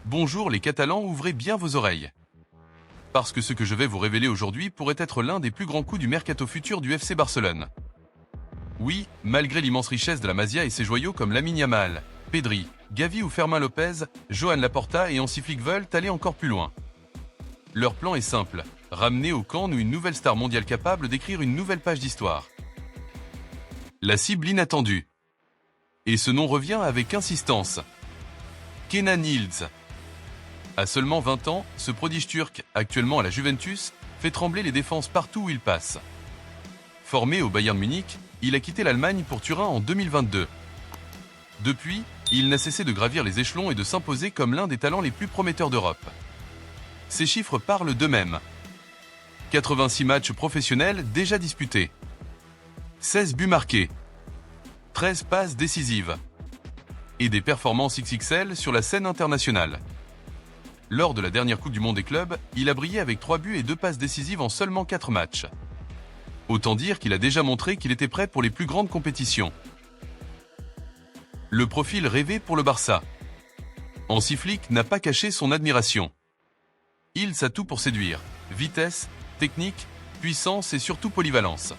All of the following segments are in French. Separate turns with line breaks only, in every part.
Bonjour les Catalans, ouvrez bien vos oreilles. Parce que ce que je vais vous révéler aujourd'hui pourrait être l'un des plus grands coups du mercato futur du FC Barcelone. Oui, malgré l'immense richesse de la Masia et ses joyaux comme Lamine Yamal, Pedri, Gavi ou Fermin Lopez, Joan Laporta et Hansi Flick veulent aller encore plus loin. Leur plan est simple, ramener au camp une nouvelle star mondiale capable d'écrire une nouvelle page d'histoire. La cible inattendue. Et ce nom revient avec insistance. Kenan Yıldız. À seulement 20 ans, ce prodige turc, actuellement à la Juventus, fait trembler les défenses partout où il passe. Formé au Bayern Munich, il a quitté l'Allemagne pour Turin en 2022. Depuis, il n'a cessé de gravir les échelons et de s'imposer comme l'un des talents les plus prometteurs d'Europe. Ces chiffres parlent d'eux-mêmes. 86 matchs professionnels déjà disputés. 16 buts marqués. 13 passes décisives. Et des performances XXL sur la scène internationale. Lors de la dernière Coupe du Monde des clubs, il a brillé avec 3 buts et 2 passes décisives en seulement 4 matchs. Autant dire qu'il a déjà montré qu'il était prêt pour les plus grandes compétitions. Le profil rêvé pour le Barça. Hansi Flick n'a pas caché son admiration. Il a tout pour séduire. Vitesse, technique, puissance et surtout polyvalence.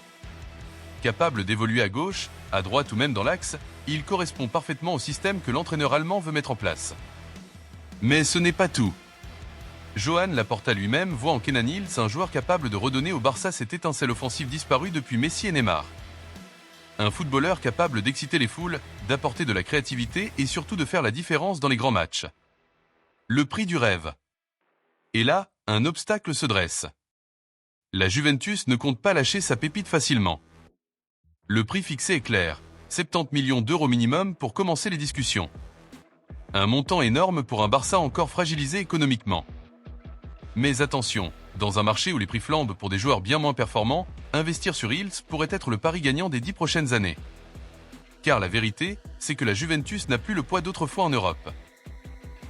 Capable d'évoluer à gauche, à droite ou même dans l'axe, il correspond parfaitement au système que l'entraîneur allemand veut mettre en place. Mais ce n'est pas tout. Joan Laporta lui-même voit en Kenan Yıldız un joueur capable de redonner au Barça cette étincelle offensive disparue depuis Messi et Neymar. Un footballeur capable d'exciter les foules, d'apporter de la créativité et surtout de faire la différence dans les grands matchs. Le prix du rêve. Et là, un obstacle se dresse. La Juventus ne compte pas lâcher sa pépite facilement. Le prix fixé est clair, 70 millions d'euros minimum pour commencer les discussions. Un montant énorme pour un Barça encore fragilisé économiquement. Mais attention, dans un marché où les prix flambent pour des joueurs bien moins performants, investir sur Yıldız pourrait être le pari gagnant des 10 prochaines années. Car la vérité, c'est que la Juventus n'a plus le poids d'autrefois en Europe.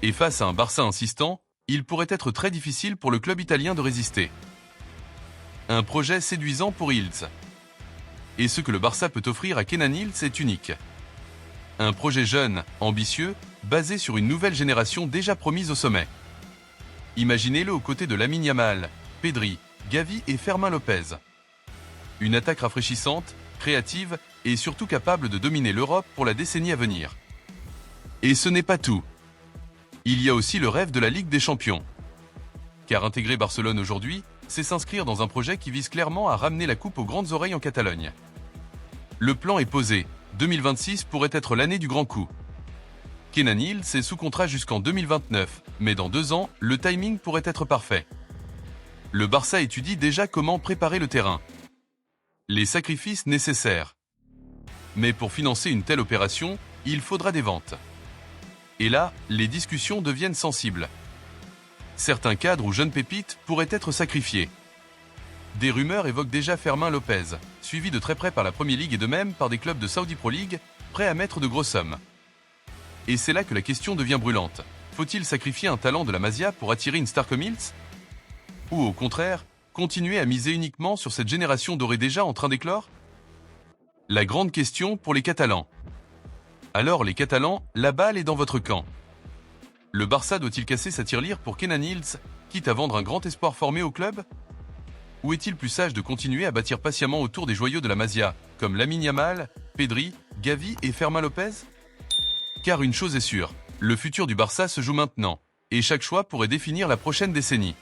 Et face à un Barça insistant, il pourrait être très difficile pour le club italien de résister. Un projet séduisant pour Yıldız. Et ce que le Barça peut offrir à Kenan Yıldız est unique. Un projet jeune, ambitieux, basé sur une nouvelle génération déjà promise au sommet. Imaginez-le aux côtés de Lamine Yamal, Pedri, Gavi et Fermin Lopez. Une attaque rafraîchissante, créative et surtout capable de dominer l'Europe pour la décennie à venir. Et ce n'est pas tout. Il y a aussi le rêve de la Ligue des Champions. Car intégrer Barcelone aujourd'hui, c'est s'inscrire dans un projet qui vise clairement à ramener la coupe aux grandes oreilles en Catalogne. Le plan est posé, 2026 pourrait être l'année du grand coup. Kenan Yıldız est sous contrat jusqu'en 2029, mais dans 2 ans, le timing pourrait être parfait. Le Barça étudie déjà comment préparer le terrain. Les sacrifices nécessaires. Mais pour financer une telle opération, il faudra des ventes. Et là, les discussions deviennent sensibles. Certains cadres ou jeunes pépites pourraient être sacrifiés. Des rumeurs évoquent déjà Fermin Lopez, suivi de très près par la Premier League et de même par des clubs de Saudi Pro League, prêts à mettre de grosses sommes. Et c'est là que la question devient brûlante. Faut-il sacrifier un talent de la Masia pour attirer une star comme Yıldız ? Ou au contraire, continuer à miser uniquement sur cette génération dorée déjà en train d'éclore ? La grande question pour les Catalans. Alors les Catalans, la balle est dans votre camp. Le Barça doit-il casser sa tirelire pour Kenan Yıldız, quitte à vendre un grand espoir formé au club ? Ou est-il plus sage de continuer à bâtir patiemment autour des joyaux de la Masia, comme Lamine Yamal, Pedri, Gavi et Fermin Lopez ? Car une chose est sûre, le futur du Barça se joue maintenant, et chaque choix pourrait définir la prochaine décennie.